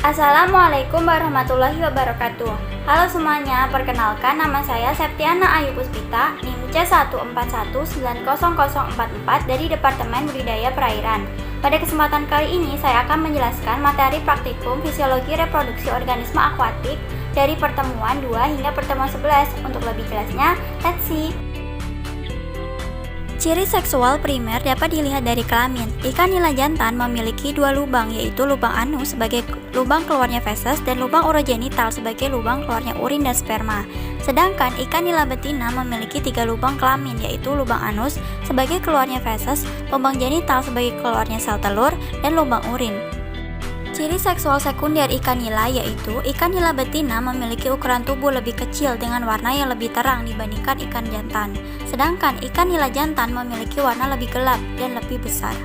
Assalamualaikum warahmatullahi wabarakatuh. Halo semuanya, perkenalkan nama saya Septiana Ayu Puspita, NIM C141900044 dari Departemen Budidaya Perairan. Pada kesempatan kali ini saya akan menjelaskan materi praktikum fisiologi reproduksi organisme akuatik dari pertemuan 2 hingga pertemuan 11. Untuk lebih jelasnya, let's see. Ciri seksual primer dapat dilihat dari kelamin. Ikan nila jantan memiliki dua lubang, yaitu lubang anus sebagai lubang keluarnya feses dan lubang urogenital sebagai lubang keluarnya urin dan sperma. Sedangkan ikan nila betina memiliki tiga lubang kelamin, yaitu lubang anus sebagai keluarnya feses, lubang genital sebagai keluarnya sel telur, dan lubang urin. Ciri seksual sekunder ikan nila yaitu ikan nila betina memiliki ukuran tubuh lebih kecil dengan warna yang lebih terang dibandingkan ikan jantan. Sedangkan ikan nila jantan memiliki warna lebih gelap dan lebih besar.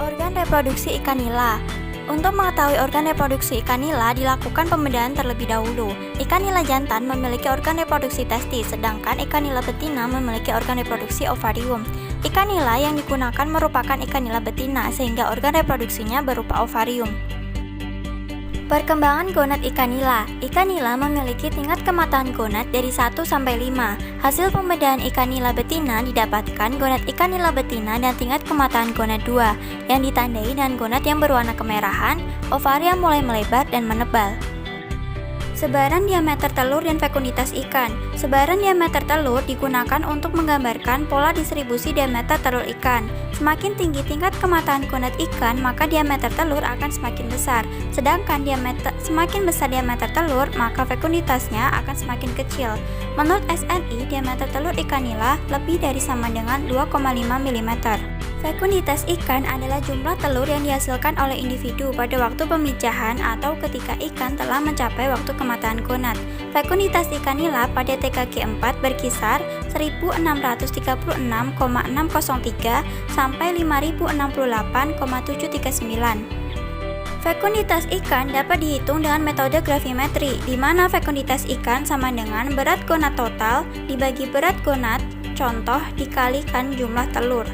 Organ reproduksi ikan nila. Untuk mengetahui organ reproduksi ikan nila dilakukan pembedahan terlebih dahulu. Ikan nila jantan memiliki organ reproduksi testis, sedangkan ikan nila betina memiliki organ reproduksi ovarium. Ikan nila yang digunakan merupakan ikan nila betina sehingga organ reproduksinya berupa ovarium. Perkembangan gonad ikan nila. Ikan nila memiliki tingkat kematangan gonad dari 1 sampai 5. Hasil pembedahan ikan nila betina didapatkan gonad ikan nila betina dan tingkat kematangan gonad 2 yang ditandai dengan gonad yang berwarna kemerahan, ovari yang mulai melebar dan menebal. Sebaran diameter telur dan fekunditas ikan. Sebaran diameter telur digunakan untuk menggambarkan pola distribusi diameter telur ikan. Semakin tinggi tingkat kematangan gonad ikan, maka diameter telur akan semakin besar. Sedangkan semakin besar diameter telur, maka fekunditasnya akan semakin kecil. Menurut SNI, diameter telur ikan nila lebih dari sama dengan 2,5 mm. Fekunditas ikan adalah jumlah telur yang dihasilkan oleh individu pada waktu pemijahan atau ketika ikan telah mencapai waktu kematangan gonad. Fekunditas ikan nila pada TKG 4 berkisar 1636,603 sampai 5068,739. Fekunditas ikan dapat dihitung dengan metode gravimetri, di mana fekunditas ikan sama dengan berat gonad total dibagi berat gonad contoh dikalikan jumlah telur.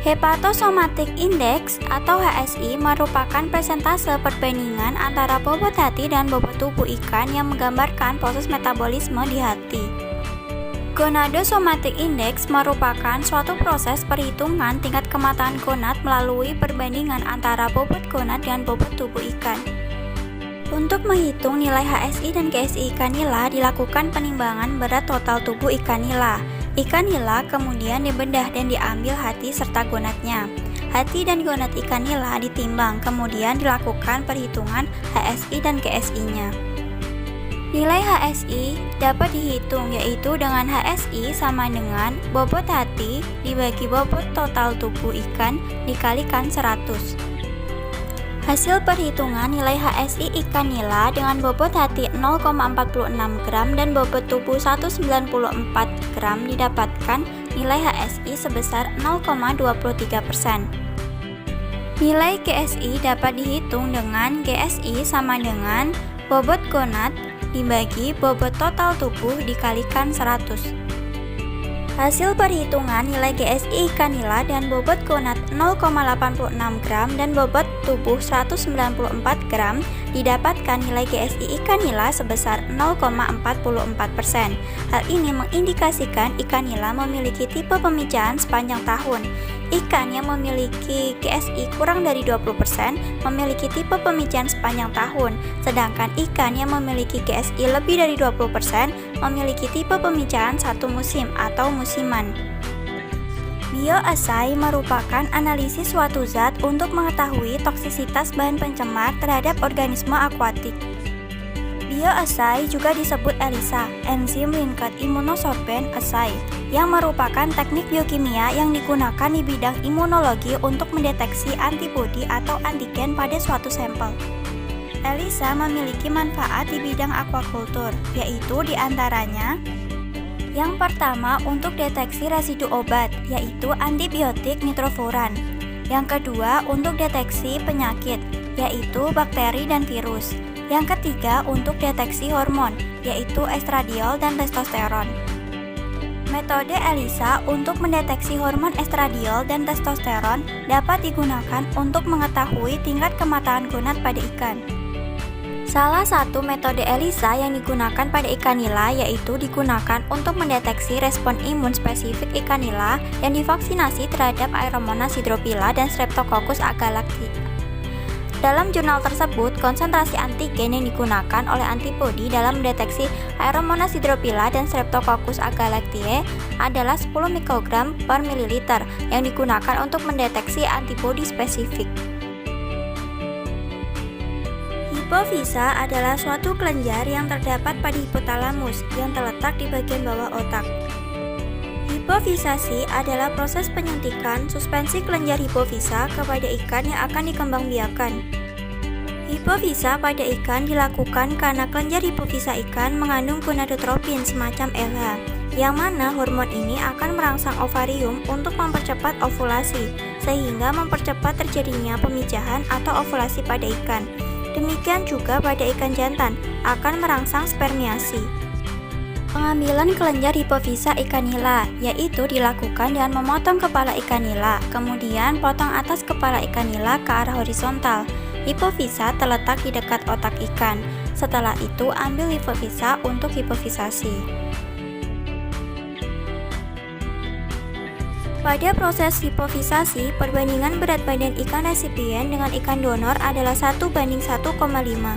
Hepatosomatic Index atau HSI merupakan persentase perbandingan antara bobot hati dan bobot tubuh ikan yang menggambarkan proses metabolisme di hati. Gonadosomatic Index merupakan suatu proses perhitungan tingkat kematangan gonad melalui perbandingan antara bobot gonad dan bobot tubuh ikan. Untuk menghitung nilai HSI dan GSI ikan nila dilakukan penimbangan berat total tubuh ikan nila. Ikan nila kemudian dibedah dan diambil hati serta gonadnya. Hati dan gonad ikan nila ditimbang, kemudian dilakukan perhitungan HSI dan GSI-nya. Nilai HSI dapat dihitung yaitu dengan HSI sama dengan bobot hati dibagi bobot total tubuh ikan dikalikan 100. Hasil perhitungan nilai HSI ikan nila dengan bobot hati 0,46 gram dan bobot tubuh 194 gram didapatkan nilai HSI sebesar 0,23%. Nilai GSI dapat dihitung dengan GSI sama dengan bobot gonad dibagi bobot total tubuh dikalikan 100. Hasil perhitungan nilai GSI ikan nila dan bobot gonad 0,86 gram dan bobot tubuh 194 gram didapatkan nilai GSI ikan nila sebesar 0,44%. Hal ini mengindikasikan ikan nila memiliki tipe pemijahan sepanjang tahun. Ikan yang memiliki GSI kurang dari 20% memiliki tipe pemijahan sepanjang tahun, sedangkan ikan yang memiliki GSI lebih dari 20% memiliki tipe pemijahan satu musim atau musiman. Bioassay merupakan analisis suatu zat untuk mengetahui toksisitas bahan pencemar terhadap organisme akuatik. Bioassay juga disebut ELISA, enzim linked immunosorbent assay, yang merupakan teknik biokimia yang digunakan di bidang imunologi untuk mendeteksi antibodi atau antigen pada suatu sampel. ELISA memiliki manfaat di bidang aquaculture, yaitu diantaranya yang pertama untuk deteksi residu obat, yaitu antibiotik nitrofuran. Yang kedua untuk deteksi penyakit, yaitu bakteri dan virus. Yang ketiga untuk deteksi hormon, yaitu estradiol dan testosteron. Metode ELISA untuk mendeteksi hormon estradiol dan testosteron dapat digunakan untuk mengetahui tingkat kematangan gonad pada ikan. Salah satu metode ELISA yang digunakan pada ikan nila yaitu digunakan untuk mendeteksi respon imun spesifik ikan nila yang divaksinasi terhadap Aeromonas hydrophila dan Streptococcus agalactiae. Dalam jurnal tersebut, konsentrasi antigen yang digunakan oleh antibodi dalam mendeteksi Aeromonas hydrophila dan Streptococcus agalactiae adalah 10 mikrogram per mililiter yang digunakan untuk mendeteksi antibodi spesifik. Hipofisa adalah suatu kelenjar yang terdapat pada hipotalamus yang terletak di bagian bawah otak. Hipofisasi adalah proses penyuntikan suspensi kelenjar hipofisa kepada ikan yang akan dikembangbiakan. Hipofisa pada ikan dilakukan karena kelenjar hipofisa ikan mengandung gonadotropin semacam LH, yang mana hormon ini akan merangsang ovarium untuk mempercepat ovulasi, sehingga mempercepat terjadinya pemijahan atau ovulasi pada ikan. Demikian juga pada ikan jantan, akan merangsang spermiasi. Pengambilan kelenjar hipofisa ikan nila, yaitu dilakukan dengan memotong kepala ikan nila, kemudian potong atas kepala ikan nila ke arah horizontal. Hipofisa terletak di dekat otak ikan. Setelah itu, ambil hipofisa untuk hipofisasi. Pada proses hipofisasi, perbandingan berat badan ikan resipien dengan ikan donor adalah 1:1,5.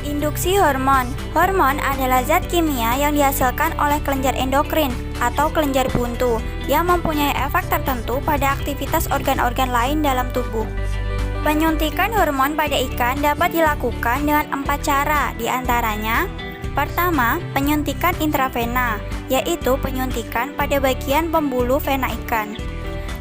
Induksi hormon. Hormon adalah zat kimia yang dihasilkan oleh kelenjar endokrin atau kelenjar buntu yang mempunyai efek tertentu pada aktivitas organ-organ lain dalam tubuh. Penyuntikan hormon pada ikan dapat dilakukan dengan 4 cara, diantaranya: pertama, penyuntikan intravena, yaitu penyuntikan pada bagian pembuluh vena ikan.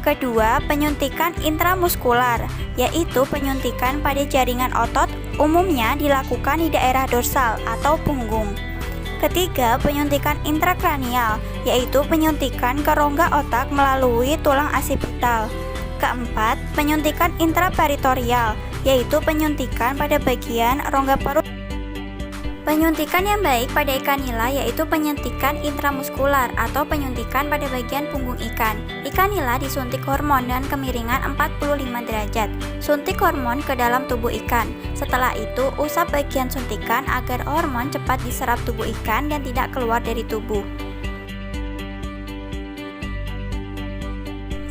Kedua, penyuntikan intramuskular, yaitu penyuntikan pada jaringan otot, umumnya dilakukan di daerah dorsal atau punggung. Ketiga, penyuntikan intrakranial, yaitu penyuntikan ke rongga otak melalui tulang asipital. Keempat, penyuntikan intraperitorial, yaitu penyuntikan pada bagian rongga perut. Penyuntikan yang baik pada ikan nila yaitu penyuntikan intramuskular atau penyuntikan pada bagian punggung ikan. Ikan nila disuntik hormon dengan kemiringan 45 derajat. Suntik hormon ke dalam tubuh ikan. Setelah itu, usap bagian suntikan agar hormon cepat diserap tubuh ikan dan tidak keluar dari tubuh.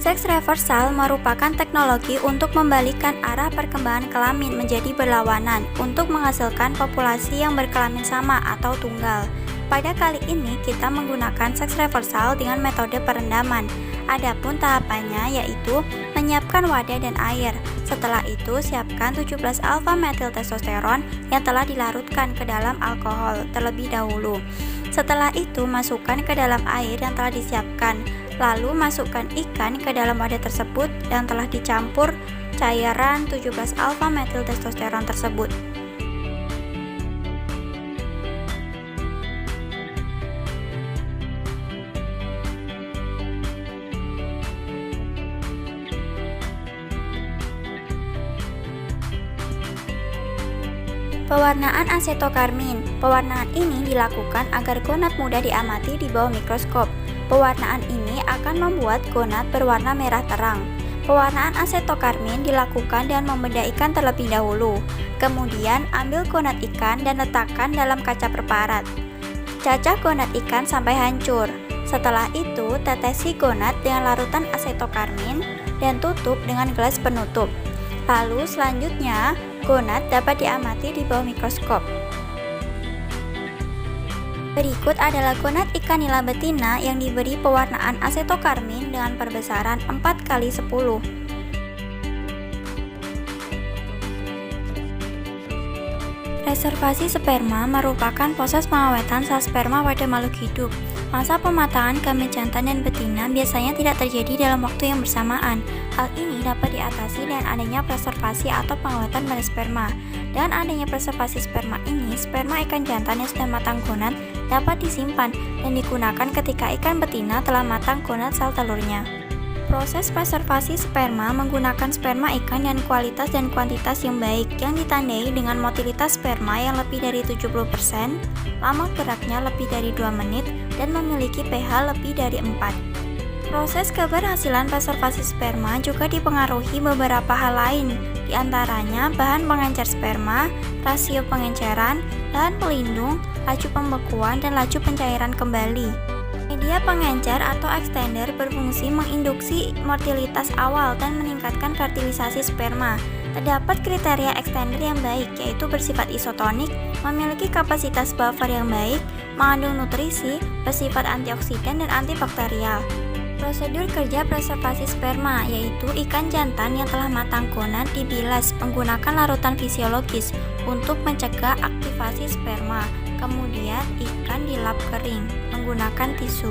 Seks reversal merupakan teknologi untuk membalikkan arah perkembangan kelamin menjadi berlawanan untuk menghasilkan populasi yang berkelamin sama atau tunggal. Pada kali ini kita menggunakan seks reversal dengan metode perendaman. Adapun tahapannya yaitu menyiapkan wadah dan air. Setelah itu siapkan 17 alfa-metil testosteron yang telah dilarutkan ke dalam alkohol terlebih dahulu. Setelah itu masukkan ke dalam air yang telah disiapkan. Lalu masukkan ikan ke dalam wadah tersebut yang telah dicampur cairan 17 alfa-metil testosteron tersebut. Pewarnaan asetokarmin. Pewarnaan ini dilakukan agar gonad mudah diamati di bawah mikroskop. Pewarnaan ini akan membuat gonad berwarna merah terang. Pewarnaan asetokarmin dilakukan dengan membedah ikan terlebih dahulu. Kemudian ambil gonad ikan dan letakkan dalam kaca perparat. Cacah gonad ikan sampai hancur. Setelah itu, tetesi gonad dengan larutan asetokarmin dan tutup dengan gelas penutup. Lalu selanjutnya, gonad dapat diamati di bawah mikroskop. Berikut adalah gonad ikan nila betina yang diberi pewarnaan asetokarmin dengan perbesaran 4x10. Reservasi sperma merupakan proses pengawetan sel sperma pada makhluk hidup. Masa pematangan kelamin jantan dan betina biasanya tidak terjadi dalam waktu yang bersamaan. Hal ini dapat diatasi dengan adanya preservasi atau pengawetan pada sperma. Dengan adanya preservasi sperma ini, sperma ikan jantan yang sudah matang gonad dapat disimpan dan digunakan ketika ikan betina telah matang gonad sel telurnya. Proses preservasi sperma menggunakan sperma ikan dengan kualitas dan kuantitas yang baik yang ditandai dengan motilitas sperma yang lebih dari 70%, lama geraknya lebih dari 2 menit, dan memiliki pH lebih dari 4. Proses keberhasilan preservasi sperma juga dipengaruhi beberapa hal lain, diantaranya bahan pengencer sperma, rasio pengenceran, bahan pelindung, laju pembekuan, dan laju pencairan kembali. Media pengencer atau extender berfungsi menginduksi motilitas awal dan meningkatkan fertilisasi sperma. Terdapat kriteria extender yang baik, yaitu bersifat isotonik, memiliki kapasitas buffer yang baik, mengandung nutrisi, bersifat antioksidan dan antibakterial. Prosedur kerja preservasi sperma, yaitu ikan jantan yang telah matang gonad dibilas menggunakan larutan fisiologis untuk mencegah aktivasi sperma. Kemudian ikan dilap kering menggunakan tisu.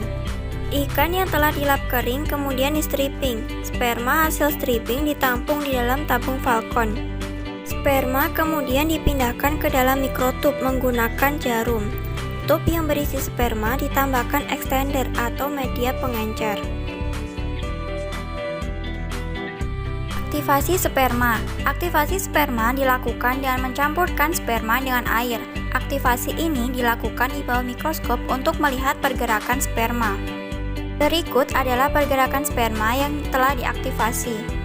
Ikan yang telah dilap kering kemudian di stripping. Sperma hasil stripping ditampung di dalam tabung Falcon. Sperma kemudian dipindahkan ke dalam mikrotub menggunakan jarum. Tub yang berisi sperma ditambahkan extender atau media pengencer. Aktivasi sperma. Aktivasi sperma dilakukan dengan mencampurkan sperma dengan air. Aktivasi ini dilakukan di bawah mikroskop untuk melihat pergerakan sperma. Berikut adalah pergerakan sperma yang telah diaktifasi.